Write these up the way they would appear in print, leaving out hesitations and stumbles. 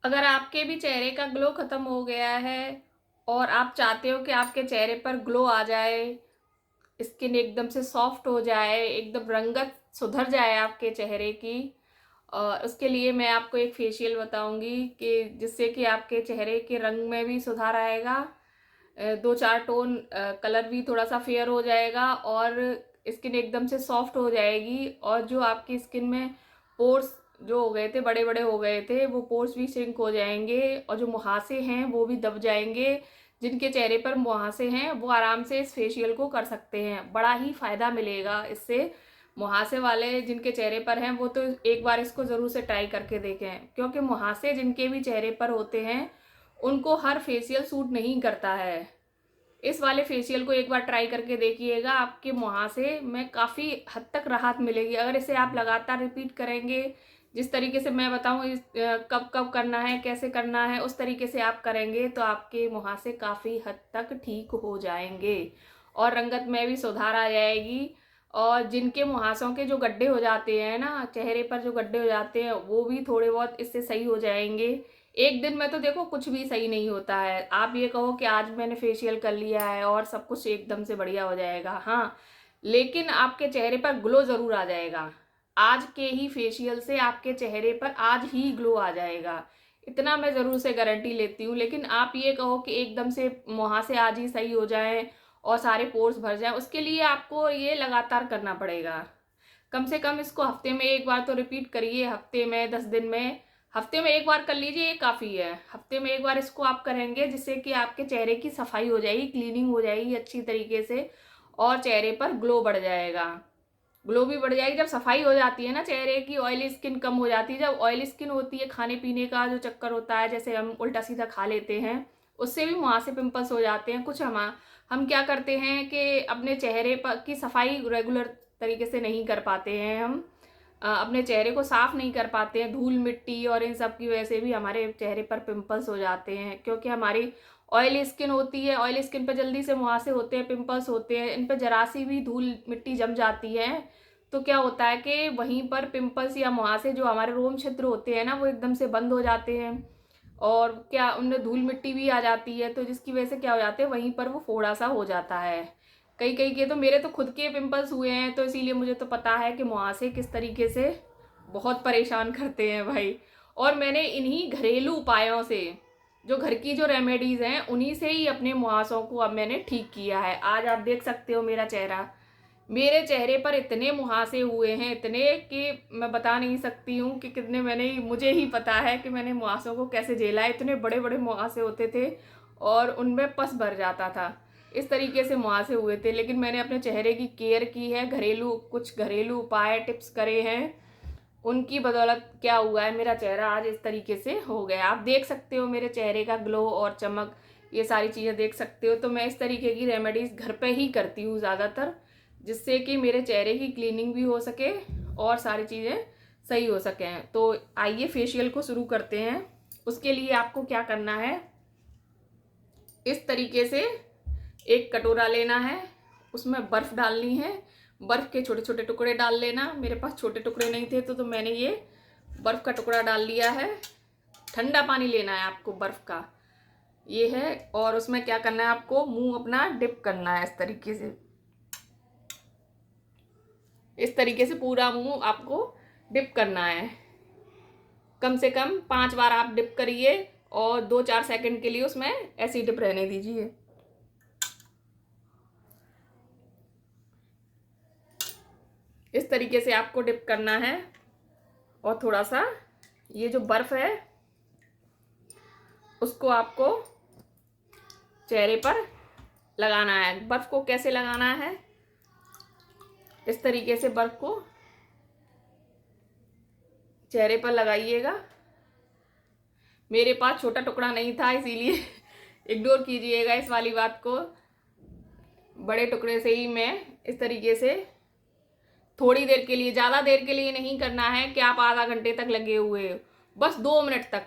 अगर आपके भी चेहरे का ग्लो ख़त्म हो गया है और आप चाहते हो कि आपके चेहरे पर ग्लो आ जाए, स्किन एकदम से सॉफ्ट हो जाए, एकदम रंगत सुधर जाए आपके चेहरे की, उसके लिए मैं आपको एक फेशियल बताऊंगी कि जिससे कि आपके चेहरे के रंग में भी सुधार आएगा। 2-4 टोन कलर भी थोड़ा सा फेयर हो जाएगा और स्किन एकदम से सॉफ्ट हो जाएगी। और जो आपकी स्किन में पोर्स जो हो गए थे, बड़े बड़े हो गए थे, वो पोर्स भी श्रिंक हो जाएंगे और जो मुहासे हैं वो भी दब जाएंगे। जिनके चेहरे पर मुहासे हैं वो आराम से इस फेशियल को कर सकते हैं, बड़ा ही फ़ायदा मिलेगा इससे। मुहासे वाले जिनके चेहरे पर हैं वो तो एक बार इसको ज़रूर से ट्राई करके देखें, क्योंकि मुहासे जिनके भी चेहरे पर होते हैं उनको हर फेशियल सूट नहीं करता है। इस वाले फेशियल को एक बार ट्राई करके देखिएगा, आपके मुहासे में काफ़ी हद तक राहत मिलेगी अगर इसे आप लगातार रिपीट करेंगे। जिस तरीके से मैं बताऊँ कब कब करना है, कैसे करना है, उस तरीके से आप करेंगे तो आपके मुहासे काफ़ी हद तक ठीक हो जाएंगे और रंगत में भी सुधार आ जाएगी। और जिनके मुहासों के जो गड्ढे हो जाते हैं ना, चेहरे पर जो गड्ढे हो जाते हैं, वो भी थोड़े बहुत इससे सही हो जाएंगे। एक दिन में तो देखो कुछ भी सही नहीं होता है। आप ये कहो कि आज मैंने फेशियल कर लिया है और सब कुछ एकदम से बढ़िया हो जाएगा, हाँ, लेकिन आपके चेहरे पर ग्लो ज़रूर आ जाएगा। आज के ही फेशियल से आपके चेहरे पर आज ही ग्लो आ जाएगा, इतना मैं ज़रूर से गारंटी लेती हूँ। लेकिन आप ये कहो कि एकदम से मुहासे आज ही सही हो जाएं और सारे पोर्स भर जाएं, उसके लिए आपको ये लगातार करना पड़ेगा। कम से कम इसको हफ्ते में एक बार तो रिपीट करिए, हफ्ते में 10 दिन में, हफ्ते में एक बार कर लीजिए, ये काफ़ी है। हफ्ते में एक बार इसको आप करेंगे जिससे कि आपके चेहरे की सफाई हो जाएगी, क्लीनिंग हो जाएगी अच्छी तरीके से और चेहरे पर ग्लो बढ़ जाएगा। ग्लो भी बढ़ जाएगी जब सफाई हो जाती है ना चेहरे की, ऑयली स्किन कम हो जाती है। जब ऑयली स्किन होती है, खाने पीने का जो चक्कर होता है, जैसे हम उल्टा सीधा खा लेते हैं, उससे भी वहाँ से पिंपल्स हो जाते हैं। कुछ हम क्या करते हैं कि अपने चेहरे पर की सफाई रेगुलर तरीके से नहीं कर पाते हैं। हम अपने चेहरे को साफ नहीं कर पाते हैं, धूल मिट्टी और इन सब की वजह से भी हमारे चेहरे पर पिंपल्स हो जाते हैं, क्योंकि हमारी ऑयली स्किन होती है। ऑयली स्किन पर जल्दी से मुहासे होते हैं, पिंपल्स होते हैं, इन पर जरा सी भी धूल मिट्टी जम जाती है तो क्या होता है कि वहीं पर पिंपल्स या मुहासे जो हमारे रोम छिद्र होते हैं ना, वो एकदम से बंद हो जाते हैं और क्या उनमें धूल मिट्टी भी आ जाती है, तो जिसकी वजह से क्या हो जाते हैं, वहीं पर वो फोड़ा सा हो जाता है। कई कई के तो मेरे तो खुद के पिंपल्स हुए हैं, तो इसीलिए मुझे तो पता है कि मुहासे किस तरीके से बहुत परेशान करते हैं भाई। और मैंने इन्हीं घरेलू उपायों से, जो घर की जो रेमेडीज़ हैं, उन्हीं से ही अपने मुहासों को अब मैंने ठीक किया है। आज आप देख सकते हो मेरा चेहरा, मेरे चेहरे पर इतने मुहासे हुए हैं, इतने कि मैं बता नहीं सकती हूँ कि कितने। मुझे ही पता है कि मैंने मुहासों को कैसे झेला है। इतने बड़े बड़े मुहासे होते थे और उनमें पस भर जाता था, इस तरीके से मुहासे हुए थे। लेकिन मैंने अपने चेहरे की केयर की है, कुछ घरेलू उपाय टिप्स करे हैं, उनकी बदौलत क्या हुआ है, मेरा चेहरा आज इस तरीके से हो गया। आप देख सकते हो मेरे चेहरे का ग्लो और चमक, ये सारी चीज़ें देख सकते हो। तो मैं इस तरीके की रेमेडीज़ घर पे ही करती हूँ ज़्यादातर, जिससे कि मेरे चेहरे की क्लीनिंग भी हो सके और सारी चीज़ें सही हो सकें। तो आइए फेशियल को शुरू करते हैं। उसके लिए आपको क्या करना है, इस तरीके से एक कटोरा लेना है, उसमें बर्फ़ डालनी है। बर्फ़ के छोटे छोटे टुकड़े डाल लेना। मेरे पास छोटे टुकड़े नहीं थे तो मैंने ये बर्फ़ का टुकड़ा डाल लिया है। ठंडा पानी लेना है आपको बर्फ़ का, ये है। और उसमें क्या करना है, आपको मुंह अपना डिप करना है इस तरीके से, इस तरीके से पूरा मुंह आपको डिप करना है। कम से कम 5 बार आप डिप करिए और 2-4 सेकंड के लिए उसमें ऐसे ही डिप रहने दीजिए। इस तरीके से आपको डिप करना है और थोड़ा सा ये जो बर्फ़ है उसको आपको चेहरे पर लगाना है। बर्फ़ को कैसे लगाना है, इस तरीके से बर्फ़ को चेहरे पर लगाइएगा। मेरे पास छोटा टुकड़ा नहीं था इसीलिए इग्नोर कीजिएगा इस वाली बात को। बड़े टुकड़े से ही मैं इस तरीके से थोड़ी देर के लिए, ज़्यादा देर के लिए नहीं करना है कि आप आधा घंटे तक लगे हुए हो, बस 2 मिनट तक,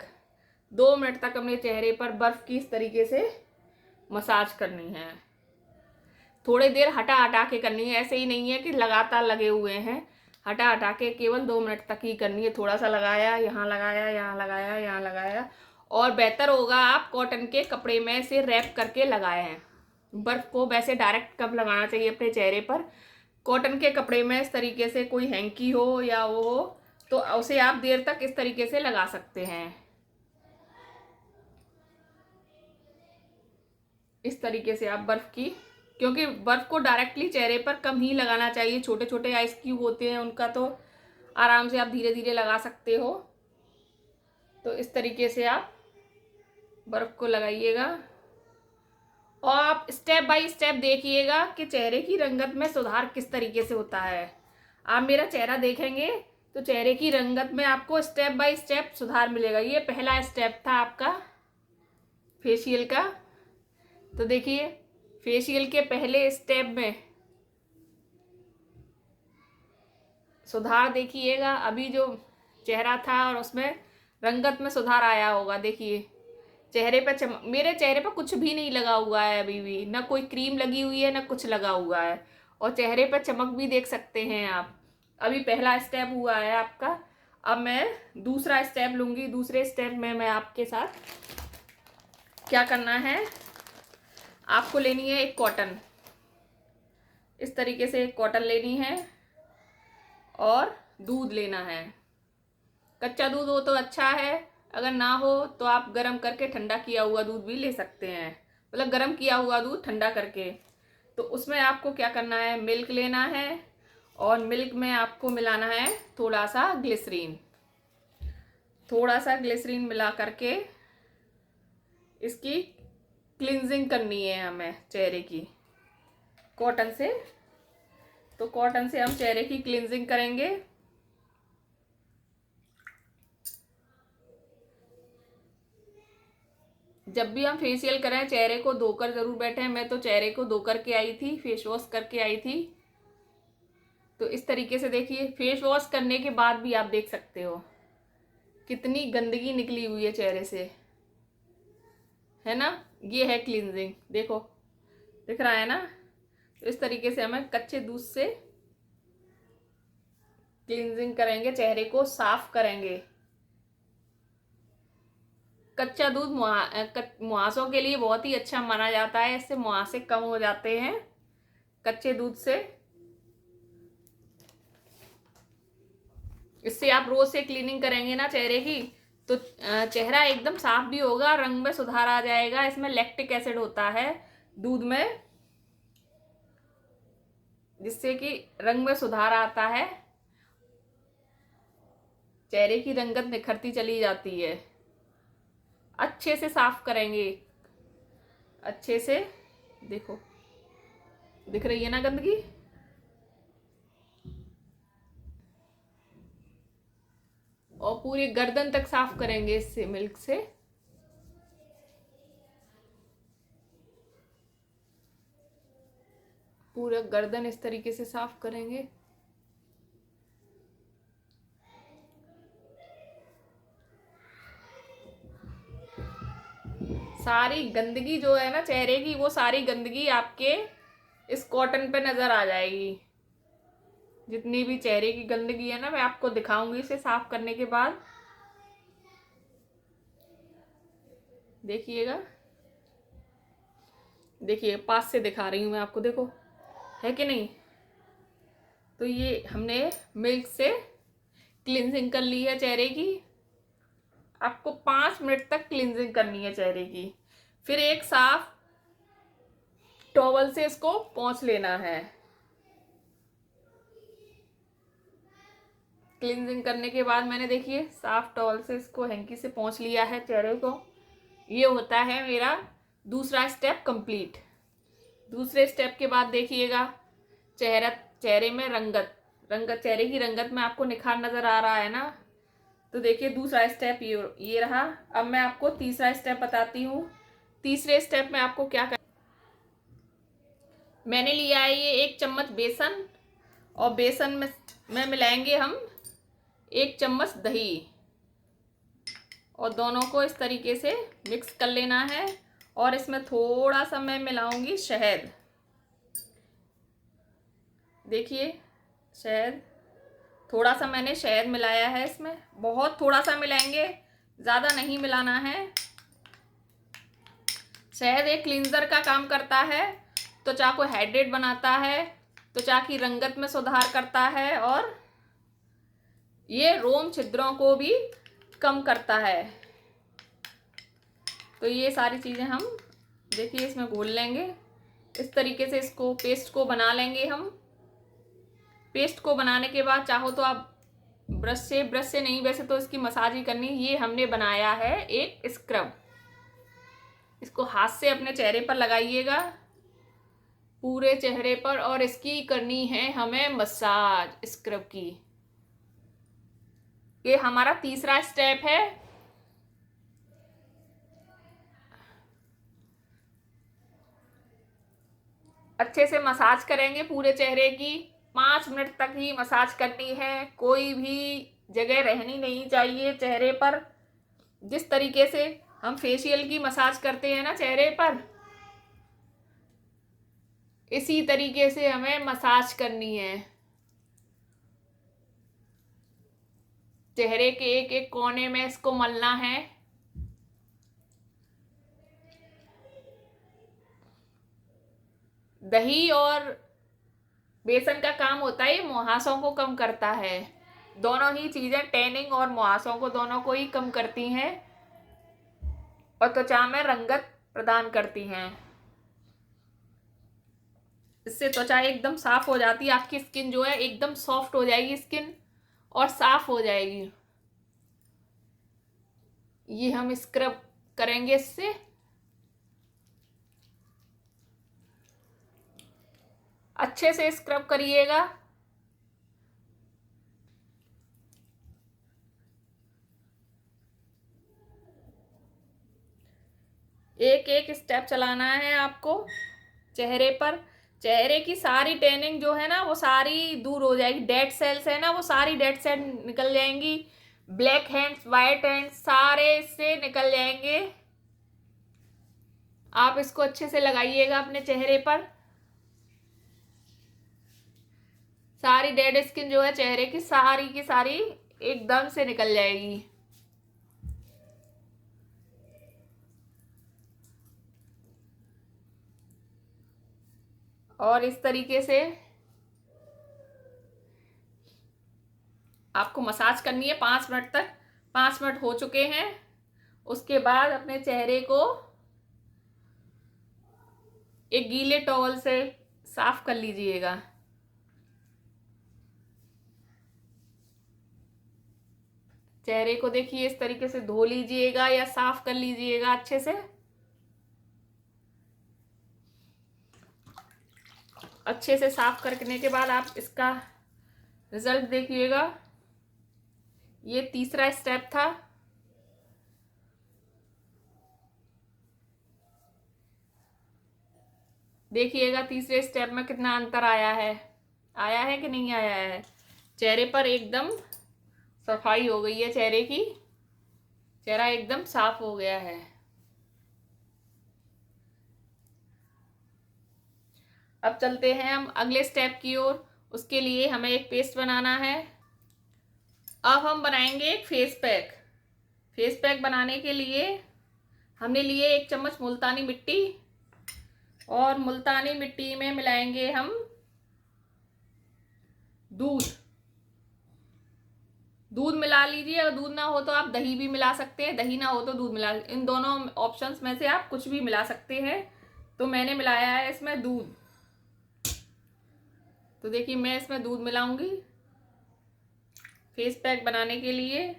2 मिनट तक अपने चेहरे पर बर्फ़ की इस तरीके से मसाज करनी है। थोड़ी देर हटा हटा के करनी है, ऐसे ही नहीं है कि लगातार लगे हुए हैं। हटा हटा के केवल 2 मिनट तक ही करनी है। थोड़ा सा लगाया, यहाँ लगाया, यहाँ लगाया, यहाँ लगाया। और बेहतर होगा आप कॉटन के कपड़े में से रैप करके लगाएं। बर्फ़ को वैसे डायरेक्ट कब लगाना चाहिए अपने चेहरे पर, कॉटन के कपड़े में इस तरीके से कोई हैंकी हो या वो हो तो उसे आप देर तक इस तरीके से लगा सकते हैं। इस तरीके से आप बर्फ़ की, क्योंकि बर्फ़ को डायरेक्टली चेहरे पर कम ही लगाना चाहिए। छोटे छोटे आइस क्यूब होते हैं उनका तो आराम से आप धीरे धीरे लगा सकते हो। तो इस तरीके से आप बर्फ़ को लगाइएगा और आप स्टेप बाय स्टेप देखिएगा कि चेहरे की रंगत में सुधार किस तरीके से होता है। आप मेरा चेहरा देखेंगे तो चेहरे की रंगत में आपको स्टेप बाय स्टेप सुधार मिलेगा। ये पहला स्टेप था आपका फेशियल का। तो देखिए फेशियल के पहले स्टेप में सुधार देखिएगा। अभी जो चेहरा था और उसमें रंगत में सुधार आया होगा। देखिए चेहरे पे मेरे चेहरे पे कुछ भी नहीं लगा हुआ है, अभी भी ना कोई क्रीम लगी हुई है ना कुछ लगा हुआ है, और चेहरे पे चमक भी देख सकते हैं आप। अभी पहला स्टेप हुआ है आपका। अब मैं दूसरा स्टेप लूँगी। दूसरे स्टेप में मैं आपके साथ क्या करना है, आपको लेनी है एक कॉटन। इस तरीके से एक कॉटन लेनी है और दूध लेना है। कच्चा दूध हो तो अच्छा है, अगर ना हो तो आप गरम करके ठंडा किया हुआ दूध भी ले सकते हैं, मतलब गरम किया हुआ दूध ठंडा करके। तो उसमें आपको क्या करना है, मिल्क लेना है और मिल्क में आपको मिलाना है थोड़ा सा ग्लिसरीन। थोड़ा सा ग्लिसरीन मिला करके इसकी क्लिनजिंग करनी है हमें चेहरे की कॉटन से। तो कॉटन से हम चेहरे की क्लिनजिंग करेंगे। जब भी हम फेशियल करें चेहरे को धोकर ज़रूर बैठें। मैं तो चेहरे को धो करके आई थी, फेस वॉश करके आई थी। तो इस तरीके से देखिए फेस वॉश करने के बाद भी आप देख सकते हो कितनी गंदगी निकली हुई है चेहरे से, है ना। ये है क्लींजिंग, देखो दिख रहा है ना। तो इस तरीके से हमें कच्चे दूध से क्लींजिंग करेंगे, चेहरे को साफ करेंगे। कच्चा दूध मुहासों के लिए बहुत ही अच्छा माना जाता है, इससे मुहासे कम हो जाते हैं कच्चे दूध से। इससे आप रोज से क्लीनिंग करेंगे ना चेहरे की तो चेहरा एकदम साफ भी होगा, रंग में सुधार आ जाएगा। इसमें लैक्टिक एसिड होता है दूध में, जिससे कि रंग में सुधार आता है, चेहरे की रंगत निखरती चली जाती है। अच्छे से साफ करेंगे, अच्छे से। देखो दिख रही है ना गंदगी। और पूरे गर्दन तक साफ करेंगे इससे, मिल्क से। पूरा गर्दन इस तरीके से साफ करेंगे। सारी गंदगी जो है ना चेहरे की, वो सारी गंदगी आपके इस कॉटन पे नजर आ जाएगी। जितनी भी चेहरे की गंदगी है ना मैं आपको दिखाऊंगी इसे साफ करने के बाद। देखिएगा, देखिए पास से दिखा रही हूँ मैं आपको, देखो है कि नहीं। तो ये हमने मिल्क से क्लींजिंग कर ली है चेहरे की। आपको 5 मिनट तक क्लींजिंग करनी है चेहरे की। फिर एक साफ टॉवल से इसको पोंछ लेना है। क्लींजिंग करने के बाद मैंने देखिए साफ टॉवल से इसको हैंकी से पोंछ लिया है चेहरे को। ये होता है मेरा दूसरा स्टेप कंप्लीट। दूसरे स्टेप के बाद देखिएगा चेहरे में रंगत चेहरे की रंगत में आपको निखार नजर आ रहा है ना। तो देखिए दूसरा स्टेप ये रहा। अब मैं आपको तीसरा स्टेप बताती हूँ। तीसरे स्टेप में आपको क्या कर, मैंने लिया है ये 1 चम्मच बेसन, और बेसन में मिलाएंगे हम 1 चम्मच दही, और दोनों को इस तरीके से मिक्स कर लेना है। और इसमें थोड़ा सा मैं मिलाऊंगी शहद। देखिए शहद, थोड़ा सा मैंने शहद मिलाया है इसमें, बहुत थोड़ा सा मिलाएंगे, ज़्यादा नहीं मिलाना है। शहद एक क्लींजर का काम करता है, त्वचा को हाइड्रेट बनाता है, त्वचा की रंगत में सुधार करता है और ये रोम छिद्रों को भी कम करता है। तो ये सारी चीज़ें हम देखिए इसमें घोल लेंगे। इस तरीके से इसको पेस्ट को बना लेंगे हम। पेस्ट को बनाने के बाद चाहो तो आप ब्रश से नहीं, वैसे तो इसकी मसाज ही करनी। ये हमने बनाया है एक स्क्रब, इसको हाथ से अपने चेहरे पर लगाइएगा, पूरे चेहरे पर, और इसकी करनी है हमें मसाज स्क्रब की। ये हमारा तीसरा स्टेप है। अच्छे से मसाज करेंगे पूरे चेहरे की, 5 मिनट तक ही मसाज करनी है, कोई भी जगह रहनी नहीं चाहिए चेहरे पर। जिस तरीके से हम फेशियल की मसाज करते हैं ना चेहरे पर, इसी तरीके से हमें मसाज करनी है। चेहरे के एक एक कोने में इसको मलना है। दही और बेसन का काम होता है, ये मुहासों को कम करता है। दोनों ही चीजें टैनिंग और मुहासों को, दोनों को ही कम करती हैं और त्वचा में रंगत प्रदान करती हैं। इससे त्वचा एकदम साफ हो जाती है, आपकी स्किन जो है एकदम सॉफ्ट हो जाएगी स्किन और साफ हो जाएगी। ये हम स्क्रब करेंगे इससे। अच्छे से स्क्रब करिएगा। एक एक स्टेप चलाना है आपको चेहरे पर। चेहरे की सारी टैनिंग जो है ना वो सारी दूर हो जाएगी। डेड सेल्स है ना, वो सारी डेड सेल निकल जाएंगी। ब्लैक हैंड्स, वाइट हैंड्स, सारे इससे निकल जाएंगे। आप इसको अच्छे से लगाइएगा अपने चेहरे पर। सारी डेड स्किन जो है चेहरे की सारी एकदम से निकल जाएगी। और इस तरीके से आपको मसाज करनी है 5 मिनट तक। 5 मिनट हो चुके हैं। उसके बाद अपने चेहरे को एक गीले टॉवल से साफ कर लीजिएगा। चेहरे को देखिए इस तरीके से धो लीजिएगा या साफ कर लीजिएगा अच्छे से। अच्छे से साफ करने के बाद आप इसका रिजल्ट देखिएगा। ये तीसरा स्टेप था। देखिएगा तीसरे स्टेप में कितना अंतर आया है कि नहीं आया है। चेहरे पर एकदम सफाई हो गई है चेहरे की, चेहरा एकदम साफ हो गया है। अब चलते हैं हम अगले स्टेप की ओर। उसके लिए हमें एक पेस्ट बनाना है। अब हम बनाएंगे एक फेस पैक। फेस पैक बनाने के लिए हमने लिए 1 चम्मच मुल्तानी मिट्टी, और मुल्तानी मिट्टी में मिलाएंगे हम दूध मिला लीजिए। अगर दूध ना हो तो आप दही भी मिला सकते हैं, दही ना हो तो दूध मिला, इन दोनों ऑप्शंस में से आप कुछ भी मिला सकते हैं। तो मैंने मिलाया है इसमें दूध। तो देखिए मैं इसमें दूध मिलाऊंगी फेस पैक बनाने के लिए,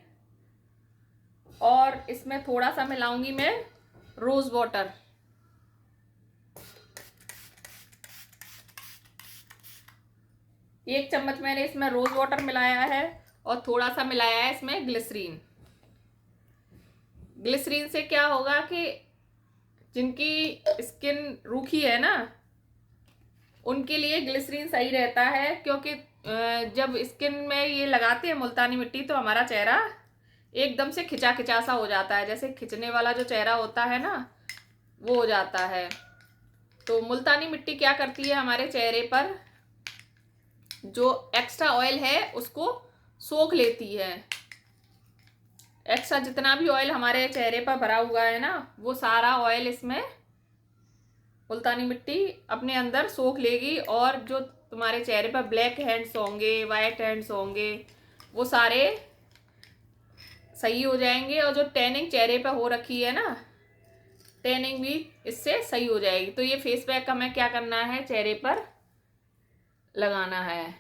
और इसमें थोड़ा सा मिलाऊंगी मैं रोज वाटर। एक चम्मच मैंने इसमें रोज वाटर मिलाया है और थोड़ा सा मिलाया है इसमें ग्लिसरीन। ग्लिसरीन से क्या होगा कि जिनकी स्किन रूखी है ना, उनके लिए ग्लिसरीन सही रहता है, क्योंकि जब स्किन में ये लगाते हैं मुल्तानी मिट्टी तो हमारा चेहरा एकदम से खिंचा खिंचा सा हो जाता है, जैसे खिंचने वाला जो चेहरा होता है ना वो हो जाता है। तो मुल्तानी मिट्टी क्या करती है, हमारे चेहरे पर जो एक्स्ट्रा ऑयल है उसको सोख लेती है। एक्स्ट्रा जितना भी ऑयल हमारे चेहरे पर भरा हुआ है ना, वो सारा ऑयल इसमें मुल्तानी मिट्टी अपने अंदर सोख लेगी, और जो तुम्हारे चेहरे पर ब्लैक हैंड्स होंगे, वाइट हैंड्स होंगे, वो सारे सही हो जाएंगे। और जो टैनिंग चेहरे पर हो रखी है ना, टैनिंग भी इससे सही हो जाएगी। तो ये फेस पैक हमें क्या करना है, चेहरे पर लगाना है।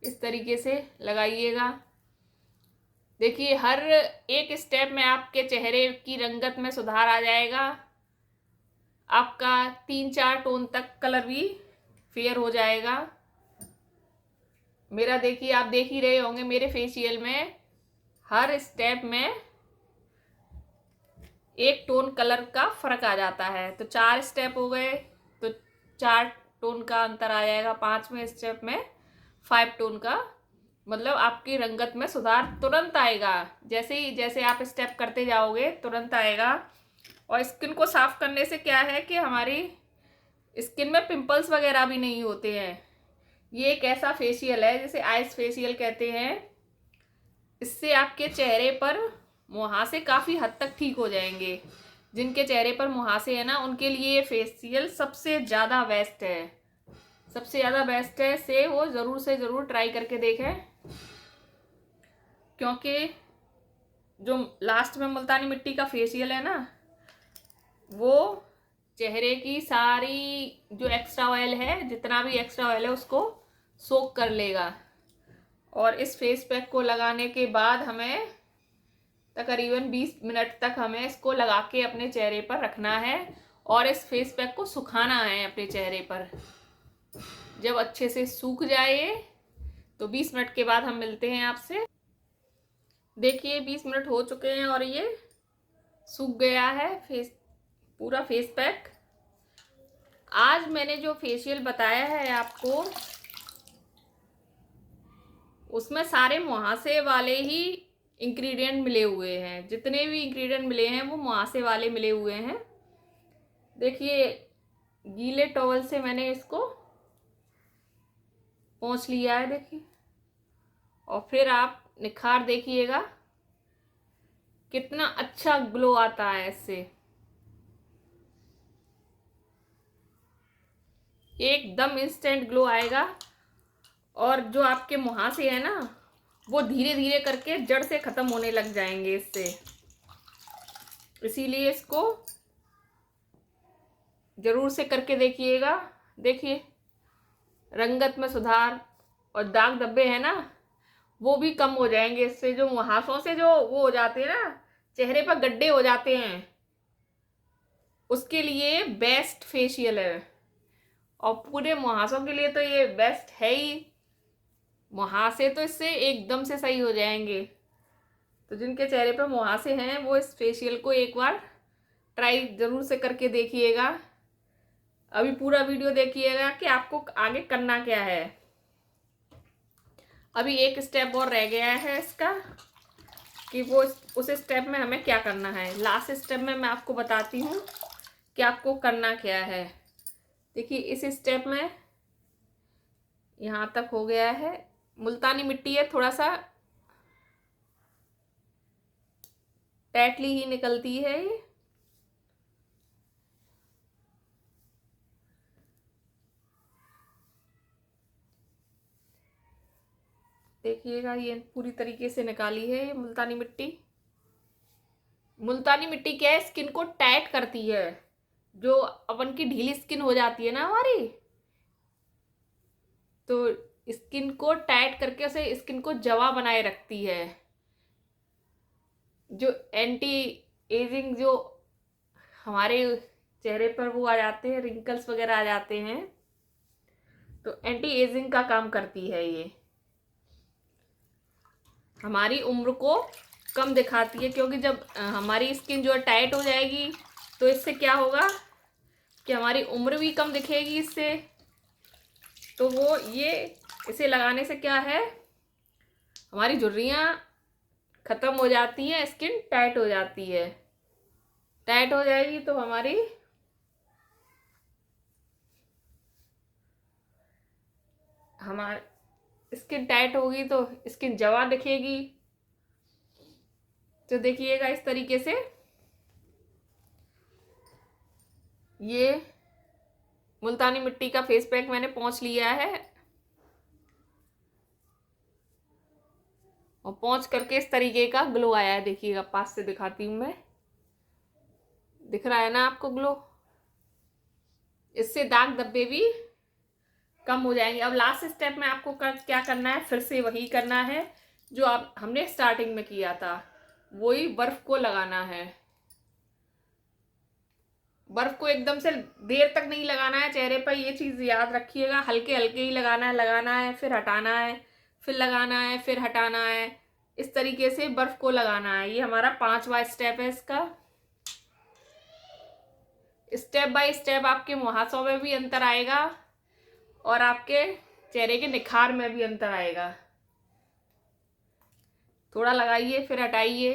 इस तरीके से लगाइएगा। देखिए हर एक स्टेप में आपके चेहरे की रंगत में सुधार आ जाएगा। आपका 3-4 टोन तक कलर भी फेयर हो जाएगा। मेरा देखिए, आप देख ही रहे होंगे मेरे फेशियल में हर स्टेप में एक टोन कलर का फर्क आ जाता है। तो 4 स्टेप हो गए तो 4 टोन का अंतर आ जाएगा। 5वें स्टेप में 5 टोन का, मतलब आपकी रंगत में सुधार तुरंत आएगा। जैसे आप स्टेप करते जाओगे तुरंत आएगा। और स्किन को साफ करने से क्या है कि हमारी स्किन में पिंपल्स वगैरह भी नहीं होते हैं। ये एक ऐसा फेशियल है जिसे आइस फेशियल कहते हैं। इससे आपके चेहरे पर मुहासे काफ़ी हद तक ठीक हो जाएंगे। जिनके चेहरे पर मुहासे है ना, उनके लिए ये फेशियल सबसे ज़्यादा बेस्ट है। सबसे ज़्यादा बेस्ट है, से वो ज़रूर से ज़रूर ट्राई करके देखें। क्योंकि जो लास्ट में मुल्तानी मिट्टी का फेशियल है ना, वो चेहरे की सारी जो एक्स्ट्रा ऑयल है, जितना भी एक्स्ट्रा ऑयल है उसको सोक कर लेगा। और इस फेस पैक को लगाने के बाद हमें तकरीबन 20 मिनट तक हमें इसको लगा के अपने चेहरे पर रखना है। और इस फेस पैक को सुखाना है अपने चेहरे पर। जब अच्छे से सूख जाए तो 20 मिनट के बाद हम मिलते हैं आपसे। देखिए 20 मिनट हो चुके हैं और ये सूख गया है पूरा फेस पैक। आज मैंने जो फेशियल बताया है आपको, उसमें सारे मुहासे वाले ही इंग्रेडिएंट मिले हुए हैं। जितने भी इंग्रेडिएंट मिले हैं वो मुहासे वाले मिले हुए हैं। देखिए गीले टॉवल से मैंने इसको पोंछ लिया है, देखिए। और फिर आप निखार देखिएगा कितना अच्छा ग्लो आता है इससे। एकदम इंस्टेंट ग्लो आएगा। और जो आपके मुहासे हैं ना, वो धीरे धीरे करके जड़ से खत्म होने लग जाएंगे इससे। इसीलिए इसको जरूर से करके देखिएगा। देखिए रंगत में सुधार, और दाग धब्बे हैं ना, वो भी कम हो जाएंगे इससे। जो मुहासों से जो वो हो जाते हैं ना, चेहरे पर गड्ढे हो जाते हैं, उसके लिए बेस्ट फेशियल है। और पूरे मुहासों के लिए तो ये बेस्ट है ही। मुहासे तो इससे एकदम से सही हो जाएंगे। तो जिनके चेहरे पर मुहासे हैं वो इस फेशियल को एक बार ट्राई ज़रूर से करके देखिएगा। अभी पूरा वीडियो देखिएगा कि आपको आगे करना क्या है। अभी एक स्टेप और रह गया है इसका, कि वो उस स्टेप में हमें क्या करना है। लास्ट स्टेप में मैं आपको बताती हूँ कि आपको करना क्या है। देखिए इस स्टेप में यहाँ तक हो गया है। मुल्तानी मिट्टी है, थोड़ा सा टाइटली ही निकलती है ये। देखिएगा ये पूरी तरीके से निकाली है ये मुल्तानी मिट्टी। मुल्तानी मिट्टी क्या है, स्किन को टाइट करती है। जो अपन की ढीली स्किन हो जाती है ना हमारी, तो स्किन को टाइट करके उसे स्किन को जवा बनाए रखती है। जो एंटी एजिंग जो हमारे चेहरे पर वो आ जाते हैं, रिंकल्स वगैरह आ जाते हैं, तो एंटी एजिंग का काम करती है ये। हमारी उम्र को कम दिखाती है। क्योंकि जब हमारी स्किन जो है टाइट हो जाएगी, तो इससे क्या होगा कि हमारी उम्र भी कम दिखेगी इससे। तो वो ये इसे लगाने से क्या है, हमारी झुर्रियाँ ख़त्म हो जाती हैं, स्किन टाइट हो जाती है। टाइट हो जाएगी तो हमारी हमारे स्किन टाइट होगी तो स्किन जवां दिखेगी। तो देखिएगा इस तरीके से ये मुल्तानी मिट्टी का फेस पैक मैंने पोंछ लिया है और पोंछ करके इस तरीके का ग्लो आया है। देखिएगा पास से दिखाती हूँ मैं, दिख रहा है ना आपको ग्लो। इससे दाग धब्बे भी कम हो जाएंगे। अब लास्ट स्टेप में आपको क्या करना है, फिर से वही करना है जो आप हमने स्टार्टिंग में किया था, वही बर्फ को लगाना है। बर्फ को एकदम से देर तक नहीं लगाना है चेहरे पर, ये चीज याद रखिएगा। हल्के हल्के ही लगाना है फिर हटाना है, फिर लगाना है फिर हटाना है। इस तरीके से बर्फ को लगाना है। ये हमारा 5वां स्टेप है इसका। स्टेप बाय स्टेप आपके मुहासों में भी अंतर आएगा और आपके चेहरे के निखार में भी अंतर आएगा। थोड़ा लगाइए फिर हटाइए,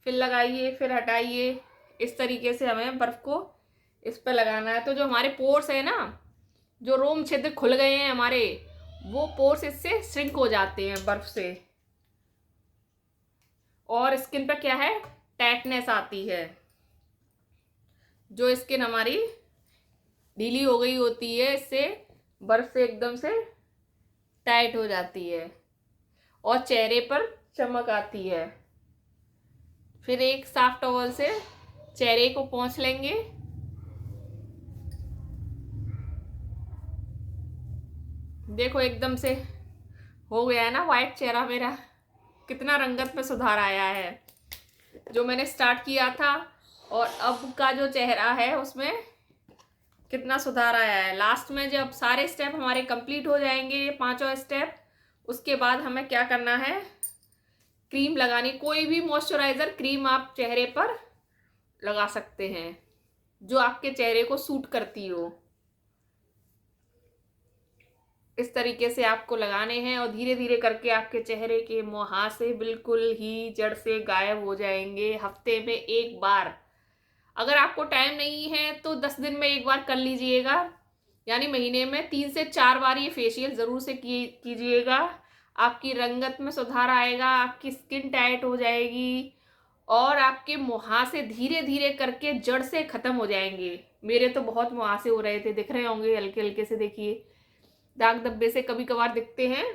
फिर लगाइए फिर हटाइए। इस तरीके से हमें बर्फ को इस पर लगाना है। तो जो हमारे पोर्स है ना, जो रोम छिद्र खुल गए हैं हमारे, वो पोर्स इससे श्रिंक हो जाते हैं बर्फ से। और स्किन पर क्या है, टाइटनेस आती है। जो स्किन हमारी ढीली हो गई होती है, इससे बर्फ से एकदम से टाइट हो जाती है और चेहरे पर चमक आती है। फिर एक साफ टॉवल से चेहरे को पोंछ लेंगे। देखो एकदम से हो गया है ना वाइट चेहरा मेरा, कितना रंगत में सुधार आया है जो मैंने स्टार्ट किया था और अब का जो चेहरा है उसमें कितना सुधार आया है। लास्ट में जब सारे स्टेप हमारे कंप्लीट हो जाएंगे, ये 5वां स्टेप, उसके बाद हमें क्या करना है, क्रीम लगानी। कोई भी मॉइस्चराइजर क्रीम आप चेहरे पर लगा सकते हैं जो आपके चेहरे को सूट करती हो। इस तरीके से आपको लगाने हैं और धीरे धीरे करके आपके चेहरे के मुहासे बिल्कुल ही जड़ से गायब हो जाएंगे। हफ्ते में एक बार, अगर आपको टाइम नहीं है तो 10 दिन में एक बार कर लीजिएगा, यानी महीने में 3 से 4 बार ये फेशियल ज़रूर से कीजिएगा। आपकी रंगत में सुधार आएगा, आपकी स्किन टाइट हो जाएगी और आपके मुहासे धीरे धीरे करके जड़ से ख़त्म हो जाएंगे। मेरे तो बहुत मुहासे हो रहे थे, दिख रहे होंगे हल्के हल्के से, देखिए दाग धब्बे से कभी कभार दिखते हैं,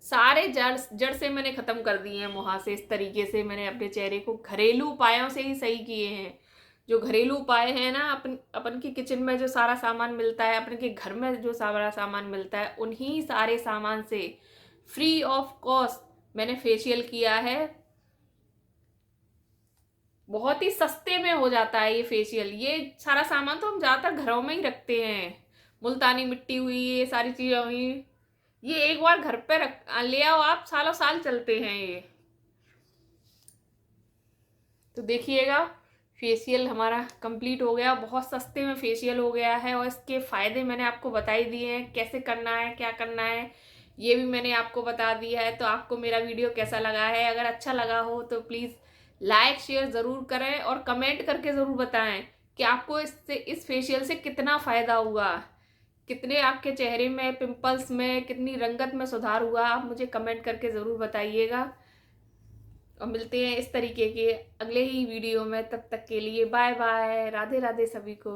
सारे जड़ से मैंने ख़त्म कर दिए हैं मुहासे। इस तरीके से मैंने अपने चेहरे को घरेलू उपायों से ही सही किए हैं। जो घरेलू उपाय है ना, अपन की किचन में जो सारा सामान मिलता है, अपन के घर में जो सारा सामान मिलता है, उन्हीं सारे सामान से फ्री ऑफ कॉस्ट मैंने फेशियल किया है। बहुत ही सस्ते में हो जाता है ये फेशियल। ये सारा सामान तो हम ज़्यादातर घरों में ही रखते हैं, मुल्तानी मिट्टी हुई, ये सारी चीज़ें हुई, ये एक बार घर पे ले आओ आप, सालों साल चलते हैं ये। तो देखिएगा फेशियल हमारा कंप्लीट हो गया, बहुत सस्ते में फेशियल हो गया है और इसके फ़ायदे मैंने आपको बता ही दिए हैं, कैसे करना है क्या करना है ये भी मैंने आपको बता दिया है। तो आपको मेरा वीडियो कैसा लगा है, अगर अच्छा लगा हो तो प्लीज़ लाइक शेयर ज़रूर करें और कमेंट करके ज़रूर बताएं कि आपको इससे, इस फेशियल से कितना फ़ायदा हुआ, कितने आपके चेहरे में पिंपल्स में कितनी रंगत में सुधार हुआ। आप मुझे कमेंट करके ज़रूर बताइएगा और मिलते हैं इस तरीके के अगले ही वीडियो में। तब तक के लिए बाय बाय, राधे राधे सभी को।